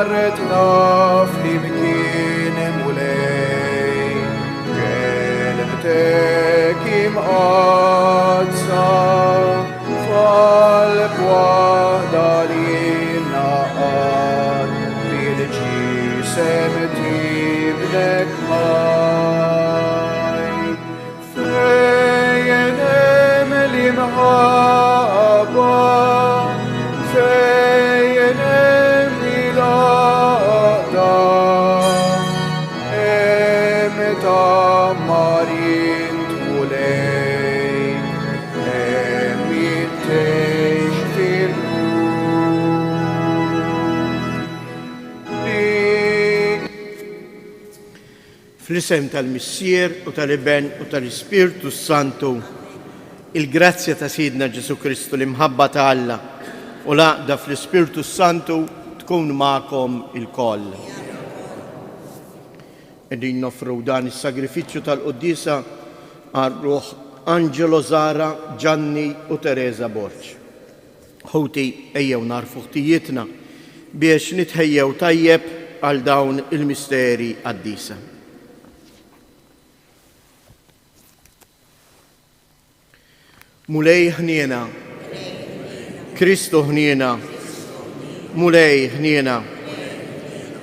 marretna flimkien mulej, kelmtek imqazza fal-bwahda li naqad bil-ġisem tibnek ħaj. Fejn hemm l-imħabba, fejn hemm il-għaqda, hemm tammarin tmulej, hemm jittejx Fl-isem tal-Missier u tal-Iben u tal-Ispirtu Santu, il-grazzja ta' Sidna Ġesu Kristu l-imħabba ta' Alla u l-għaqda fl-Ispirtu Santu tkun ma'kom il-koll. Qegħdin nofru dan is-sagrifiċċju tal-Qudiesa għar-Ruħ Angelo Zara, Gianni u Teresa Borġ. Ħuti ejjew narfu ħtijietna biex nitħejjew tajjeb għal dawn il-misteri qaddisa. Mulej ħniena, Kristu ħniena, mulej ħniena.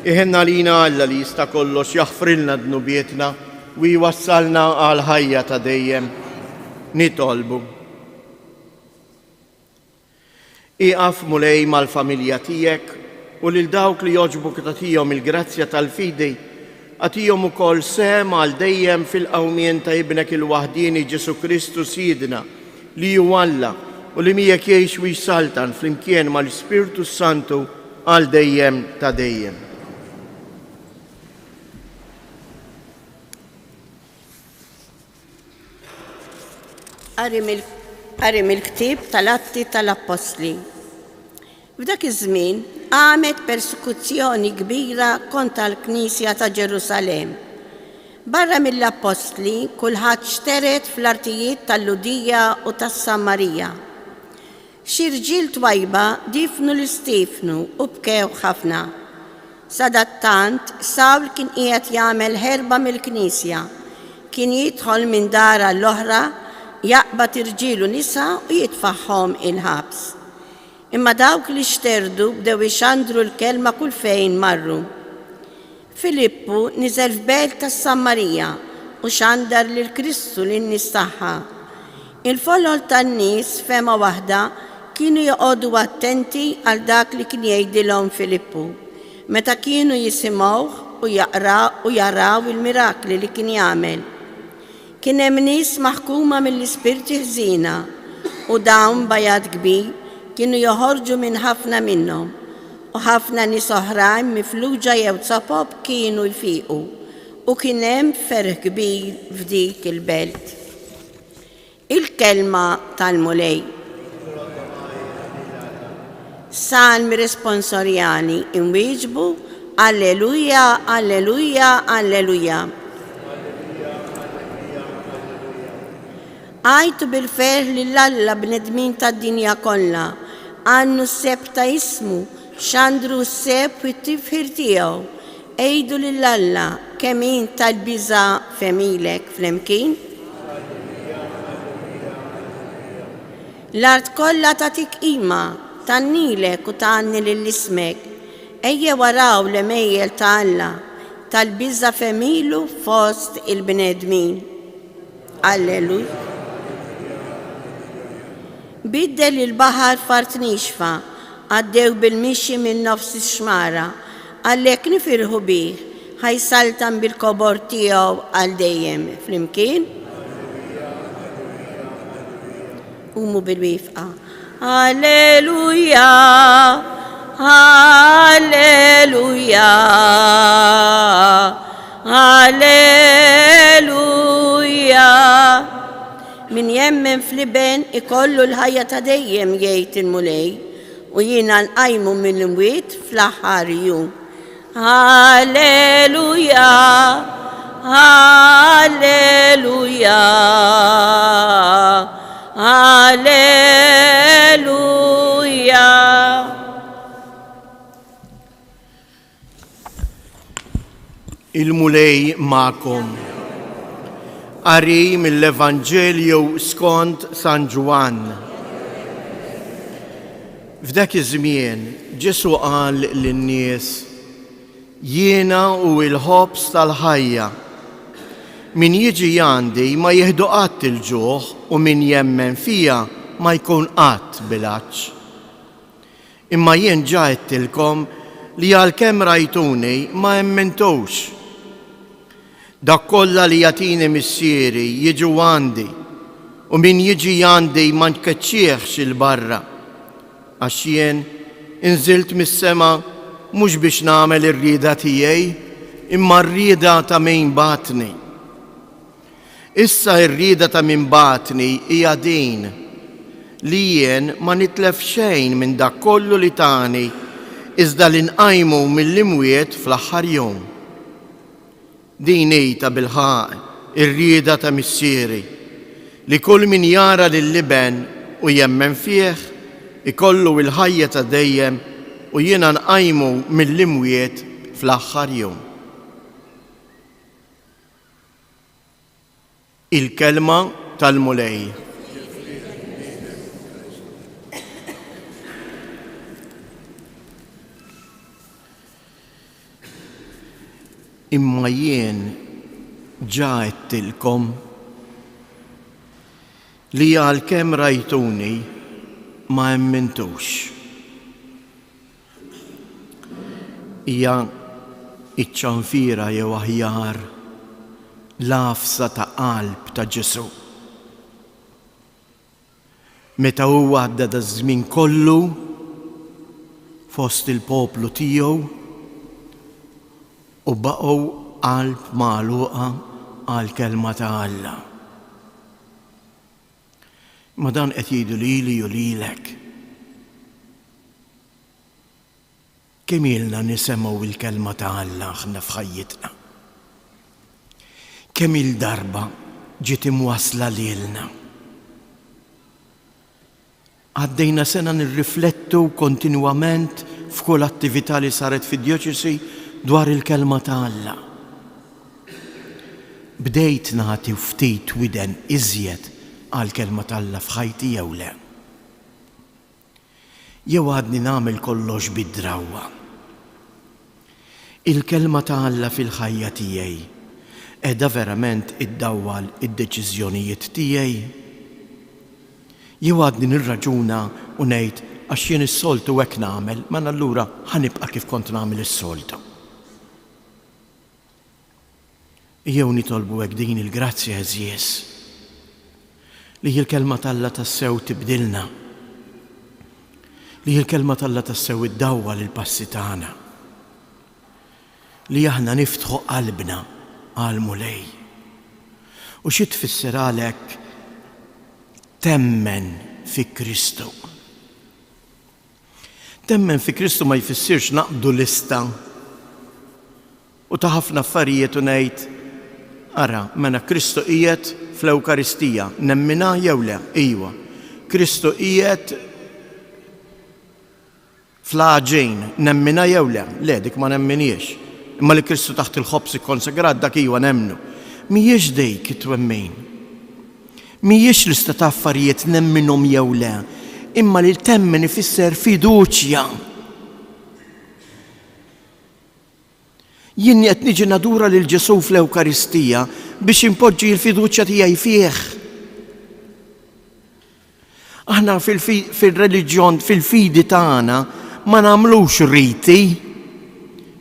Iħenna lina Alla li jista' kollox jaħfrilna dnubietna u jwassalna għal ħajja ta' dejjem. Nitolbu. Iqaf mulej mal-familja tiegħek u lil dawk li jogħġbuk tagħtihom il-grazzja tal-fidi għatihom ukoll sehem għal dejjem fil-qawmien ta' ibnek il-waħdini Ġesu Kristu Sidna li hu Alla u li miegħek jgħix u jsaltan flimkien mal-Ispirtu Santu għal dejjem ta' dejjem. Qari mill-ktieb tal-Atti tal-Apostli. F'dak iż-żmien għamet persekuzzjoni kbira kontra l-Knisja ta' Ġerusalemm. Barra mill-Apostli kulħadd xteret fl-artijiet tal-Ludija u tas-Samarija. Xi rġiel twajba difnu l-Istifnu u bkew ħafna. Sadattant Sawl kien qiegħed jagħmel ħerba mill-Knisja. Kien jidħol minn dara l-oħra jaqbad irġiel u nisa u jitfaħħom il-ħabs. Imma dawk li xterdu bdew ixandru l-kelma kull fejn marru. Filippu niżel f'belt tas-Samarija u xandar lil Kristu lin-nies tagħha. Il-folol tan-nies fema waħda kienu joqogħdu attenti għal dak li kien jgħidilhom Filippu meta kienu jisimgħuh u jaraw il-mirakli li kien jagħmel. Kien hemm nies maħkuma mill-ispirti ħżiena u dawn bajad kbir kienu joħorġu minn ħafna minnhom u ħafna nies oħrajn mifluġa jew tzapop kienu jfiequ u kien hemm ferħ kbir f'dik il-belt. Il-kelma tal-mulej. Salmi responsorjali inwieġbu Alleluja, Alleluja, Alleluja. Għajtu bil-ferħ lill-Alla bnedmin tad-dinja kollha, għannu s-seb ta' ismu, xandru s-seb u t-tifħir tiegħu. Ejdu lill-Alla kemm in tal-biża' femilek flimkien. L-art kollha tagħtik qima, tannilek u tanni lill-ismek. Ejja waraw l-emejjel ta' Alla tal-biża' femilu fost il-bnedmin. Alleluja. Biddel il-baħar fart nixfa, għaddew bil-mixi minn nofs ix-xmara, għallek nifirħu bih, ħajsaltan bil-kobor tiegħu għal dejjem flimkien. Umu bil-wifqa. Alleluja, Alleluja, Alleluja. Min jemmen fl-iben ikollu l-ħajja ta' dejjem jgħid il-mulej u jiena nqajmu mill-imwiet fl-aħħar jum. Alleluja, Alleluja, Alleluja. Il-mulej ma'kom. Qari mill-Evanġelju skont San Ġwan. F'dak iż-żmien Ġesu qal lin-nies: Jiena u l-ħobs tal-ħajja. Min jiġi għandi ma jieħdu qatt il-ġuħ u min jemmen fija ma jkun qatt bilaċċ. Imma jien ġajtilkom li għalkemm rajtuni ma emmentux. Dak kollha li jagħtini missieri jiġu għandi u min jiġi għandi ma nkeċċieħx il-barra. Għax jien inżilt mis-sema mhux biex nagħmel ir-rieda tiegħi imma r-rieda ta' min batni. Issa r-rieda ta' min batni hija din li jien ma nitlef xejn minn dak kollu li tani iżda li nqajmu mill-imwiet fl-aħħar jum. Din ta' bilħaq ir-rieda ta' missieri li kull min jara lill-liben u jemmen fih ikollu l-ħajja ta' dejjem u jiena nqajmu mill-imwiet fl-aħħar jum. Il-kelma tal-mulej. Imma jien ġajtilkom li għalkemm rajtuni ma emmintux. Hija iċ-ċanfira jew aħjar l-għafsa ta' qalb ta' Ġesu. Meta huwa għadda da żmien kollu fost il-poplu tiegħu u baqgħu qalb magħluqa għall-kelma ta' Alla. Ma dan qed jgħidu lili u lilek. Kemm ilna nisemgħu il-kelma ta' Alla aħna f'ħajjitna. Kemm il-darba ġiet imwassla lilna. Għaddejna sena nirriflettu kontinwament f'kull attività li saret fid-djoċesi dwar il-kelma ta' Alla. Bdejt nagħti ftit widen iżjed għall-kelma ta' Alla f'ħajti jew le. Jew għadni nagħmel kollox bid-drawwa. Il-kelma ta' Alla fil-ħajja tiegħi qiegħda verament iddawwal id-deċiżjonijiet tiegħi. Jew għadni nirraġuna u ngħid għax jien is-soltu hekk nagħmel, ma allura ħanibqa' kif kont nagħmel is-soltu. Jew nitolbu hekk din il-grazzja eżjies li l-kelma ta' Alla tassew tibdilna, li l-kelma ta' Alla tassew iddawwal il-passi tagħna, li aħna niftħu qalbna għall-mulej. U xi tfisser għalhekk temmen fi Kristu. Temmen fi Kristu ma jfissirx naqbdu lista u ta' ħafna affarijiet u ngħid ara, mena Kristu qiegħed fl-Ewkaristija, nemmina jew le, ijwa. Kristu qiegħed fl-ħaġejn, nemmina jew le, dik ma nemminix. Imma li Kristu taħt il-ħobs ikkonsegrat dak ijwa nemmnu. Mhijiex dik it-twemmin. Mhijiex lista ta' affarijiet nemminhom jew le, imma li temmen ifisser fiduċja. Jien qed niġi nadura lil Ġesu fl-Ewkaristija biex impoġġi l-fiduċja tiegħi fih. Aħna fil-reliġjon, fil-fidi tagħna ma nagħmlux riti.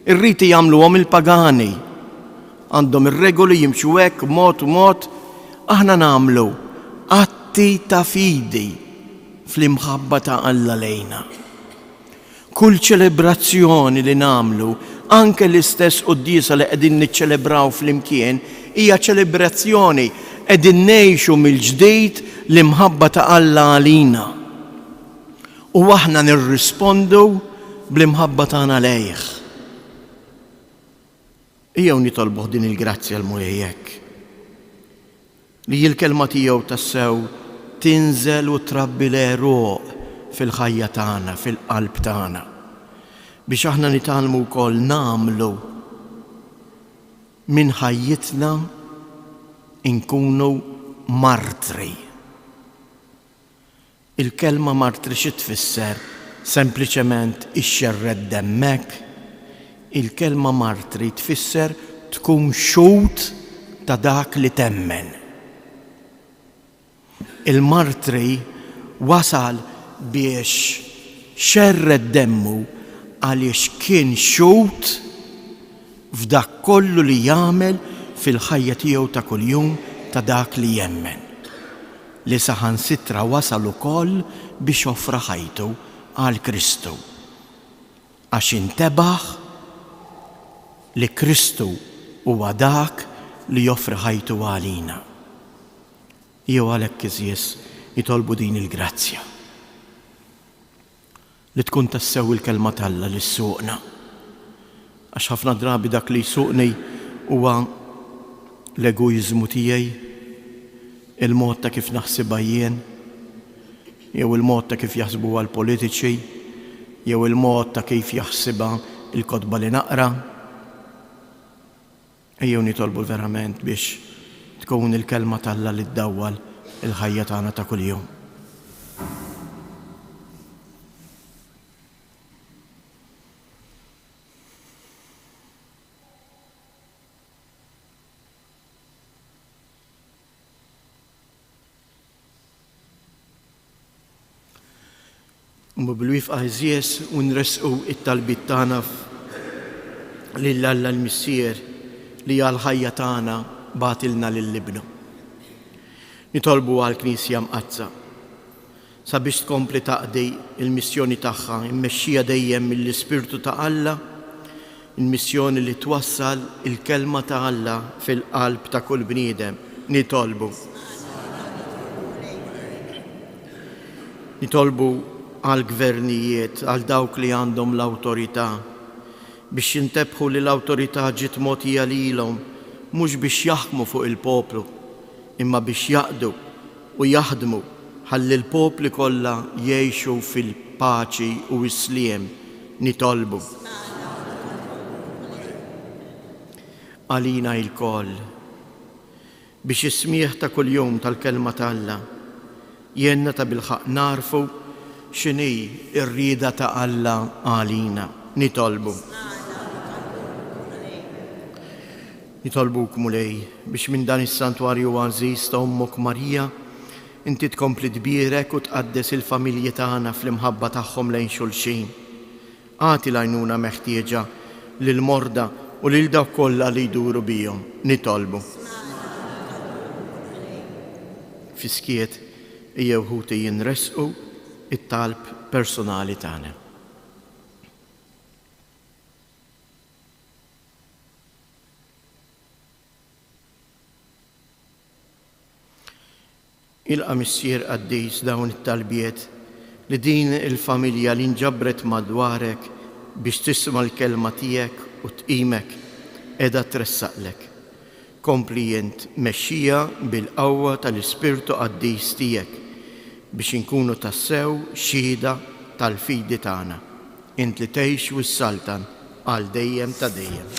Ir-riti jagħmluhom il-pagani. Għandhom ir-regoli jimxu hekk mod u mod, aħna nagħmlu atti ta' fidi fl-imħabba ta' Alla lejna. Kull ċelebrazzjoni li nagħmlu, anke l-istess qudiesa li qegħdin niċċelebraw flimkien, hija ċelebrazzjoni qegħdin ngħixu mill-ġdid l-imħabba ta' Alla għalina. U aħna nirrispondu bl-imħabba tagħna lejh. Ejjew nitolbuh din il-grazzja l-mulejjek. Li l-kelma tiegħu tassew tinżel u trabbi l-eruq fil-ħajja tagħna, fil-qalb tagħna, biex aħna nitalmu wkoll nagħmlu minn ħajjitna inkunu martri. Il-kelma martri xi tfisser? Sempliċement ixxerred demmek. Il-kelma martri tfisser tkun xut ta' dak li temmen. Il-martri wasal biex xerred demmu għaliex kien xut f'dak kollu li jagħmel fil-ħajja tiegħu ta' kuljum ta' dak li jemmen. Li saħansitra wasal ukoll biex offra ħajtu għal Kristu. Għax intebaħ li Kristu huwa dak li joffri ħajtu għalina. Jew għalhekk iżjis jitolbu din il-grazzja. Li tkun tassew il-kelma talla li ssuqna. Għax ħafna drabi dak li jsuqni huwa l-egoizmu tiegħi, il-mod ta' kif naħsibha jien, jew il-mod ta' kif jaħsbuha l-politiċi, jew il-mod ta' kif jaħsibha il-kotba li naqra. Ejjew nitolbu verament biex tkun il-kelma talla li ddawwal il-ħajja tagħna ta' kuljum. Bil-wifqa ħżies u nresqu it-talbit tagħna lill-Alla l-Missier li għal-ħajja tagħna batilna lill-Ibnu. Nitolbu għall-Knisja mqazza sabiex tkompli taqdi il-missjoni tagħha immexxija dejjem mill-Ispirtu ta' Alla, il-missjoni li twassal il-kelma ta' Alla fil-qalb ta' kull bniedem. Nitolbu għal-gvernijiet, għal dawk li għandhom l-awtorità biex jintebħu li l-awtorità ġiet mogħtija lilhom mhux biex jaħkmu fuq il-poplu, imma biex jaqdu u jaħdmu ħalli l-popli kollha jgħixu fil-paċi u s-sliem. Nitolbu għalina il-koll biex is-smieħ ta' kuljum tal-kelma ta' Alla jenna ta' bilħaq narfu x'inhi r-rieda ta' Alla għalina. Nitolbuk mulej biex minn dan is-santwarju għażiż ta' Ommok Marija inti tkompli tbierek u tqaddes il-familji tagħna fl-imħabba tagħhom lejn xulxin. Għati l-għajnuna meħtieġa lill-morda u lil dawk kollha li jduru bihom. Nitolbu. Fiskiet ejjew ħuti jinresqu it-talb personali tagħna. Ilqa' Missier Qaddis dawn it-talbiet li din il-familja li nġabret madwarek biex tisma' l-kelma tiegħek u tqimek qiegħda tressaqlek. Kompli jent mexxija bil-qawwa tal-Ispirtu Qaddis tiegħek biex inkunu tassew xhieda tal-fidi tagħna. Int li tgħix wis-saltan għal dejjem ta' dejjem.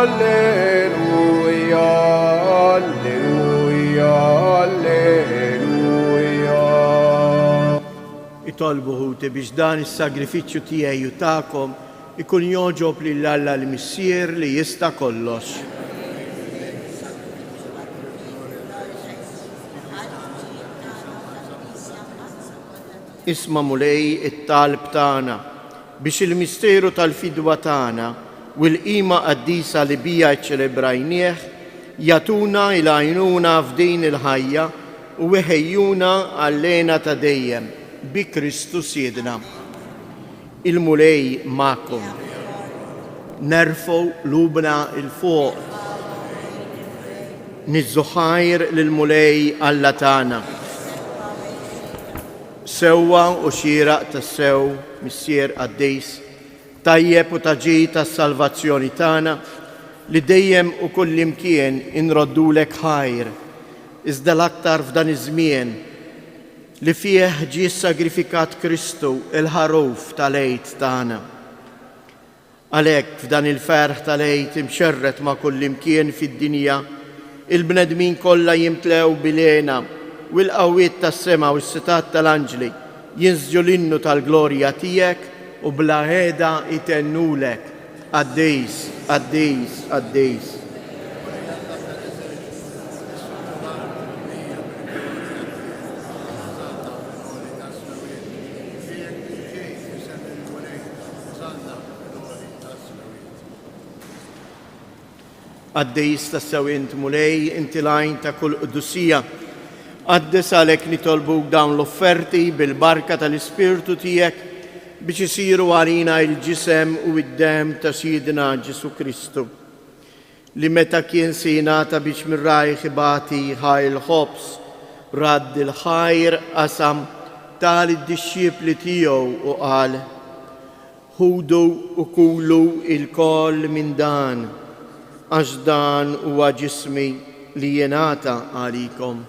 Alleluia, alleluia. itolbu ħuti biex dan is-sagrifiċċju tiegħi u tagħkom ikun joġob lill-Alla l-Missier li jista' kollox. Isma' mulej it-talb tagħna biex il-misteru tal-fidwa tagħna u l-qima qaddisa li bija ċċelebrajnieh jagħtuna il-għajnuna f'din il-ħajja u iħejjuna għall-lejna ta' dejjem bi Kristu Siedna. Il-mulej magħkom. Nerfgħu lubna il-fuq. Niżżuħajr lill-mulej Alla tagħna. Sewwa u xieraq tas-sew Missier Qaddejs, tajjeb u taġi tas-salvazzjoni tagħna li dejjem u kullimkien inroddulek ħajr, iżda l-aktar f'dan iż-żmien li fih ġie sagrifikat Kristu il-ħaruf tal-għid tagħna. Għalhekk f'dan il-ferħ tal-għid imxerret ma' kullimkien fid-dinja, il-bnedmin kollha jimtlew bilena u l-qawwiet tas-sema u s-sitat tal-anġli jinżġu l-innu tal-glorja tiegħek u bla ħeda itennulek. Qaddejs, Qaddejs, Qaddejs. Qaddejs tas-sew int mulej inti lajn ta' kull qudussija. Qaddes għalhekk nitolbuk dawn l-offerti bil-barka tal-Ispirtu tiegħek biex isiru għalina il-ġisem u id-dem ta' Siedna Ġesu Kristu, li meta kien se jingħata biex mir-rajħ ibati ħajl ħobs, radd il-ħajr qasam tal id-dixxiepli tiegħu u qal: ħudu u kulu il-koll minn dan, għax dan huwa ġismi li jingħata għalikom.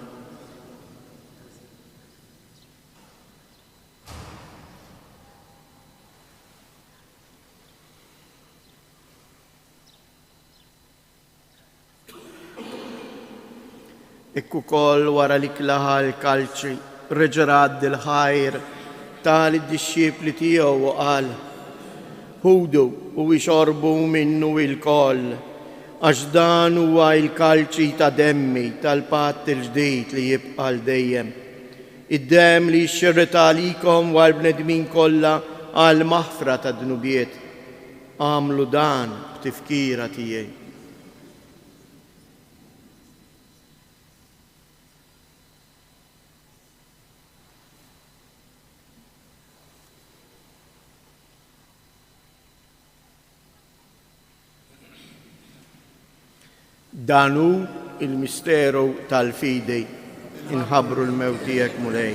Ikku koll wara li klaħa l-kalċi reġerad il-ħajr tal id-dixxiepli tiegħu u qal: ħudu u ixorbu minnu il-koll, għax dan huwa l-kalċi ta' demmi tal-patt il-ġdid li jibqa' l dejjem. Id-demm li jxirret għalikom u għall-bnedmin kollha għal maħfra ta' dnubiet. Għamlu dan b'tifkira tiegħi. Danu il-misteru tal-fidej, inħabru l-mewt tiegħek mulej.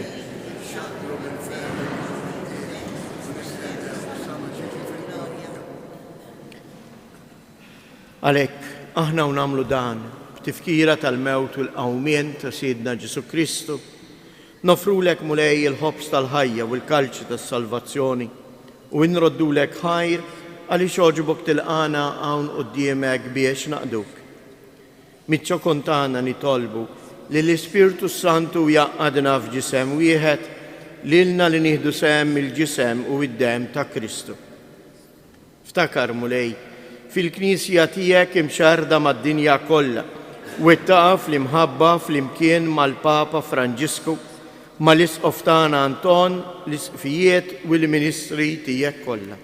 Għalhekk aħna nagħmlu dan b'tifkira tal-mewt u l-qawmien ta' Siedna Ġesu Kristu, nofrulek mulej il-ħobs tal-ħajja u l-kalċi tas-salvazzjoni u nroddulek ħajr għaliex oġbok tilqana hawn quddiemek biex naqduk. Mitċo kontana nitolbu li l-Ispirtu Santu jaqadna f'ġisem wieħed lilna li nieħdu sehem il-ġisem u id-dem ta' Kristu. Ftakar mulej fil-Knisja tiegħek imxarda mad-dinja kollha u ittaqa' fl-imħabba fl-imkien mal-Papa Franġisku, mal-Isqof tagħna Anton, l-isqfijiet u l-ministri tiegħek kollha.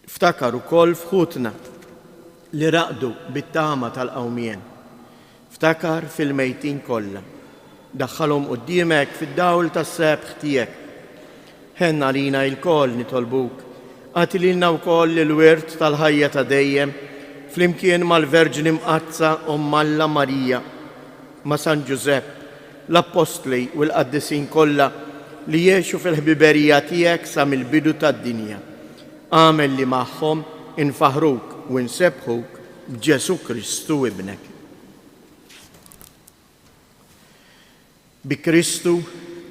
Ftakar ukoll f'ħutna li raqdu bit-tama tal-qawmien. Ftakar fil-mejtin kollha. Daħħalhom quddiemek fid-dawl tas-sebħ tiegħek. Ħenna lina l-koll nitolbuk. Għati lilna wkoll il-wirt tal-ħajja ta' dejjem flimkien mal-Verġni Mqazza Alla Marija, ma' San Ġusepp, l-Apostli u l-Qaddisin kollha li jgħixu fil-ħbiberija tiegħek sa mill-bidu tad-dinja. Għamel li magħhom infaħruk u nsebħuk b'Ġesu Kristu ibnek. Bi Kristu,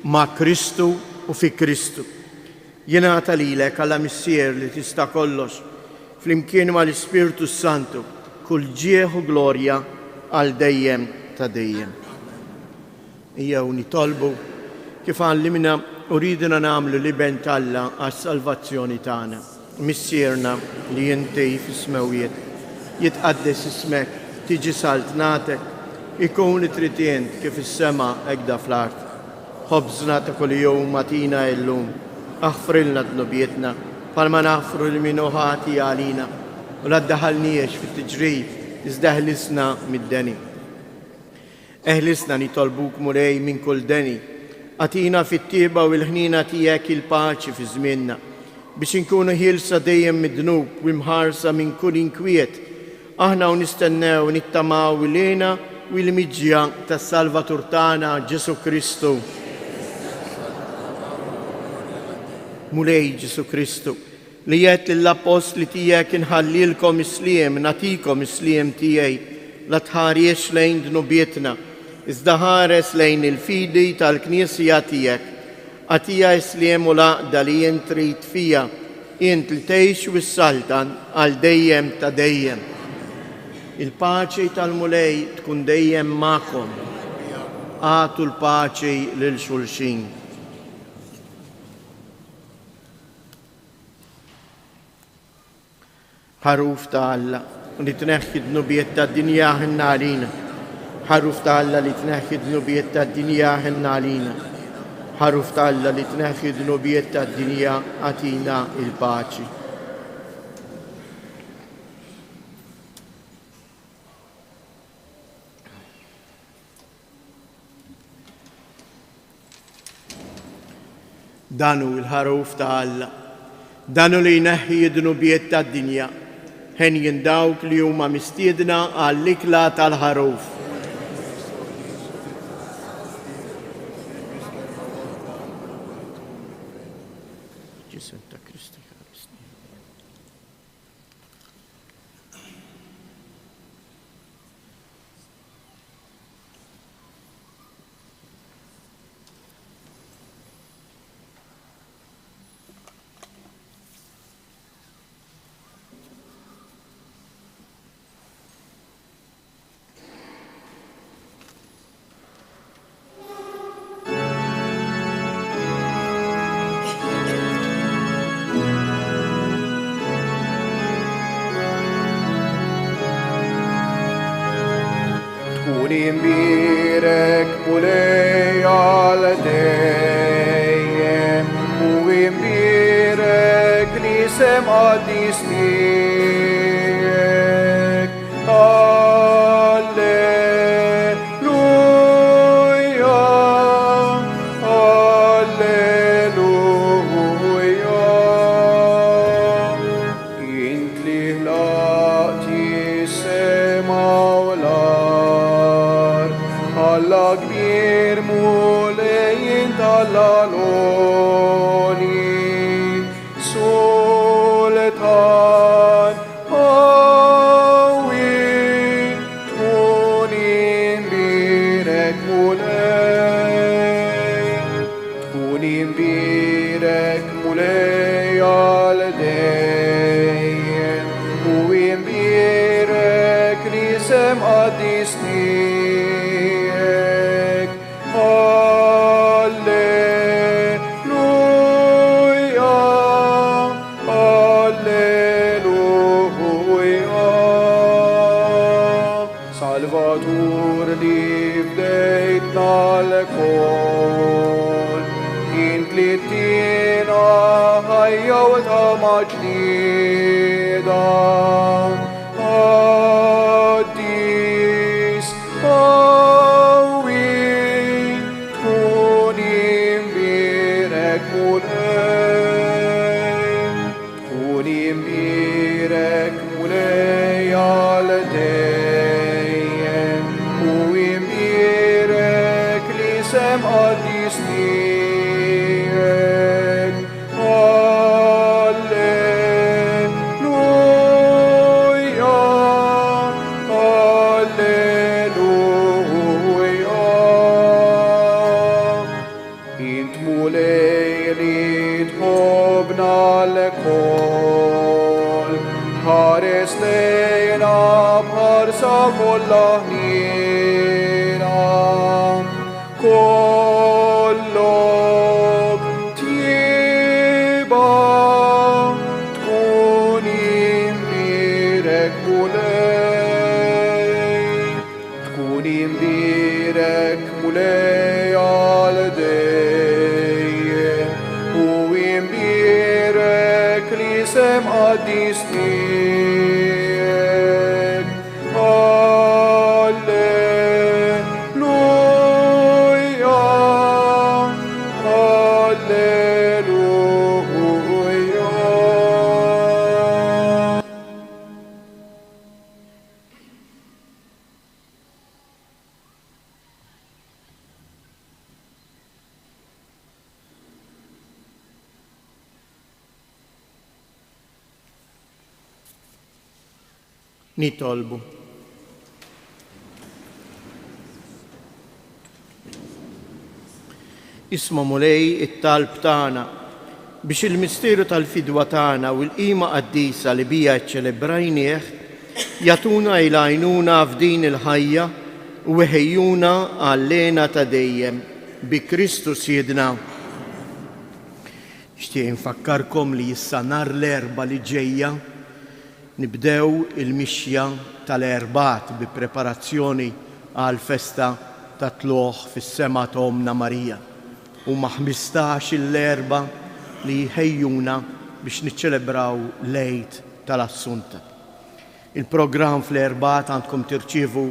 ma' Kristu u fi Kristu. Jingħata lilek għala Missier li tista' kollox flimkien mal-Ispirtu Santu kull ġieħ u glorja għal dejjem ta' dejjem. Ejjew nitolbu kif għallimna uridna namlu liben Alla għas-salvazzjoni tagħna. Missierna li inti fis-smawiet, jitqaddes ismek, tiġi saltnatek, ikun tritient kif is-sema hekk fl-art. Ħobżna ta' kuljum atina illum, aħfrilna dnubietna, palma naħfru l-minuħati għalina, u la ddaħalniex fit-tiġrib, iżdaħlisna mid-deni. Eħlisna nitolbuk mulej minn kull deni, atina fit-tieba u l-ħnina tiegħek il-paċi fi żmienna, biex inkunu ħilsa dejjem mid-dnub u mħarsa minn kull inkwiet, aħna u nistennew nittamaw lejna u l-miġja tas-Salvatur tagħna Ġesu Kristu. Mulej Ġesu Kristu, li jgħid lill-apostli tiegħek inħallilkom isliem, natikom isliem tiegħi, la tħariex lejn dnubietna, iżda ħares lejn il-fidi tal-Knisja tiegħek. Għatija isliem u laqda li jien trid fija, jien li tgħix u s-saltan għal dejjem ta' dejjem. Il-paċi tal-mulej tkun dejjem magħkom. Għatu l-paċi lil xulxin. Ħaruf ta' Alla li tneħħi d-nubiet ta' dinja ħinna għalina. Ħaruf ta' Alla li tneħħi d-nubiet ta' dinja ħinna għalina. Ħaruf ta' Alla li tneħħi d-nubiet ta' dinja għatina il-paċi. Danu il-ħaruf ta' Alla, danu li jneħħi d-nubiet ta' dinja, ħen jindawk li huma mistiedna għall-ikla tal-ħaruf. Imbirek mulej għal dejjem, u imbirek li sem għaddis miegħek. Alleluja, alleluja. Int li ħlaqti sema u l-ard, Alla kbir mulej tal-għaloni, sultan għawi, tkun imbirek mulej għal dejjem, u imbirek li sem għaddis miegħek. Alleluja, alleluja. Salvatur li bdejtna l-kol, int li tina ħajja u tama ġdida. Għaddis għawi, tkun imbirek mulej għal dejjem, u imbirek li sem għaddis miegħek. Alleluja, alleluja. Int mulej li tħobna l-kol, ħares lejna bħarsa kollha ħnina. Kollok Hasem adisnik. Alleluia. Alleluia. Nitolbu. Isma' mulej it-talb tagħna biex il-misteru tal-fidwa tagħna u l-qima qaddisa li bija ċċelebrajnieh jagħtuna għajnuna f'din il-ħajja u weħejjuna għall-lena ta' dejjem bi Kristu Siedna. Nixtieq infakkarkom li issa nhar l-Erba' li ġejja nibdew il-mixja tal-Erbat bi preparazzjoni għal festa ta' tluħ fis-sema ta' Omna Marija. Huma 15 l-Erba' li jħejjuna biex niċċelebraw l-Għid tal-Assunta. Il-programm fl-Erbat għandkom tirċievu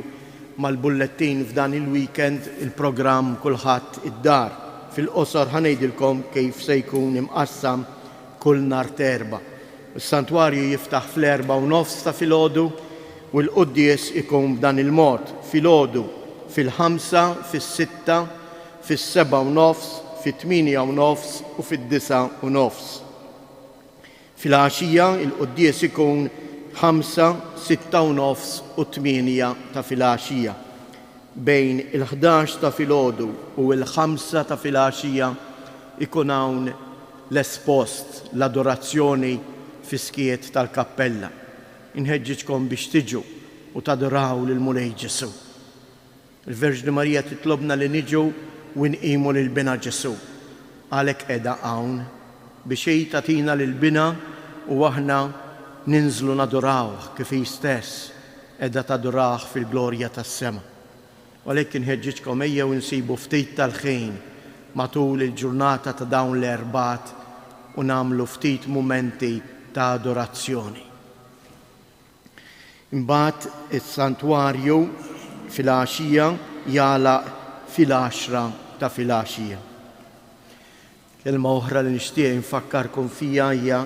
mal-bulletin f'dan il-weekend il-programm kulħadd id-dar. Fil-qosor ħanejdilkom kif se jkun imqassam kull nhar Erba'. Is-santwarju jiftaħ fl-4:30 ta' filgħodu u l-quddies ikun b'dan il-mod filgħodu fil-5, fis-6, fis-7:30, fit-8:30 u fid-9:30. Fil-għaxija il-quddies ikun 5, 6:30 u 8 ta' fil-għaxija. Bejn il-11 ta' filgħodu u l-5 ta' fil-għaxija ikun hawn l-espost, l-adorazzjoni fiskiet tal-kappella. Inħeġġiġkom biex tiġu u tadoraw lil Mulej Ġesu. Il-Verġni Marija titlobna li niġu u nqimu lil bina Ġesu. Għalhekk qiegħda hawn biex hi tagħtina lil bina u aħna ninżlu nadorawh kif hi stess qiegħda tadorawh fil-glorja tas-sema. Għalhekk inħeġġiġkom ejjew insibu ftit tal-ħin matul il-ġurnata ta' dawn l-Erbat u nagħmlu ftit mumenti ta' adorazzjoni. Imbagħad is-santwarju fil-għaxija jagħlaq fil-10 ta' fil-għaxija. Kelma oħra li nixtieq infakkarkom fija hija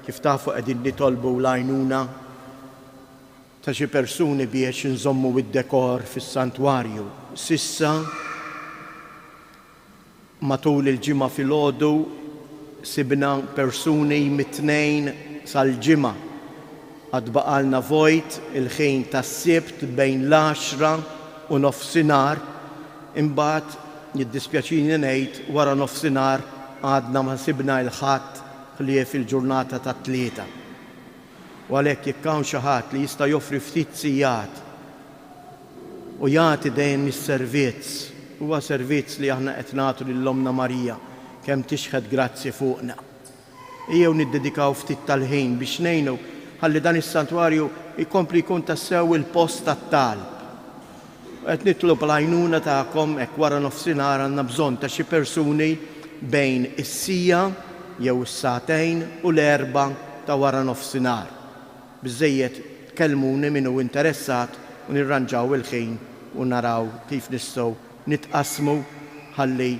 kif tafu qegħdin nitolbu l-għajnuna ta' xi persuni biex inżommu id-dekor fis-santwarju. Sissa matul il-ġimgħa filgħodu sibna persuni mit-tnejn sal-ġimgħa. Għad baqalna vojt il-ħin tas-sibt bejn l-10 u nofsinhar, imbagħad jiddispjaċini ngħid wara nofsinhar għadna ma sibna l-ħadd li fil-ġurnata tat-tlieta. U għalhekk jekk hawn xi ħadd li jista' joffri ftit sigħat u jagħti dejjem is-servizz, huwa servizz li aħna qed nagħtu lill-Omna Marija kemm tixħed grazzi fuqna. Ejjew niddedikaw ftit tal-ħin biex ngħinu ħalli dan is-santwarju jkompli jkun tassew il-post tat-talb. Qed nitlob l-għajnuna tagħkom hekk wara nofsinhar għandna bżonn ta' xi persuni bejn is-sija jew is-sagħtejn u l-4 ta' wara nofsinhar. Biżżejjed tkellmuni min hu interessat u nirranġaw il-ħin u naraw kif nistgħu nitqasmu ħalli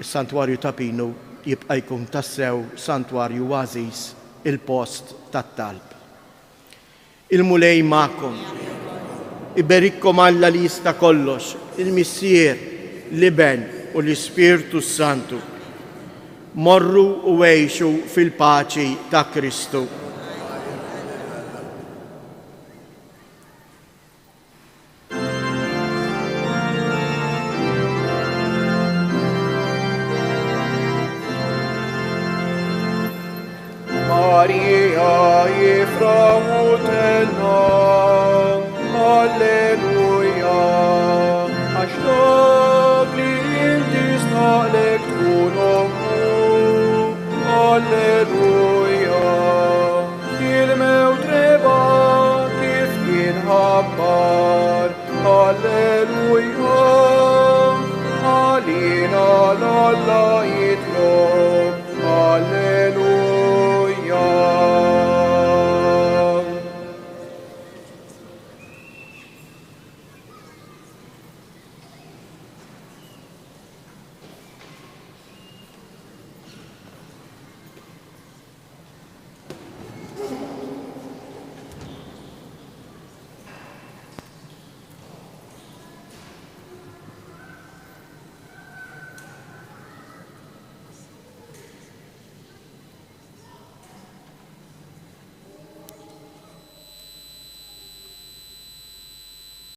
is-santwarju ta' Pinu jibqa' jkun tassew santwarju għażiż il-post tat-talb. Il-Mulej magħkom. Iberikkom Alla li jista' kollox, il-Missier, l-Iben u l-Ispirtu Santu. Morru u għejxu fil-paċi ta' Kristu. Maria jifraħu tenna, Alleluja, għax dak li inti snaqlek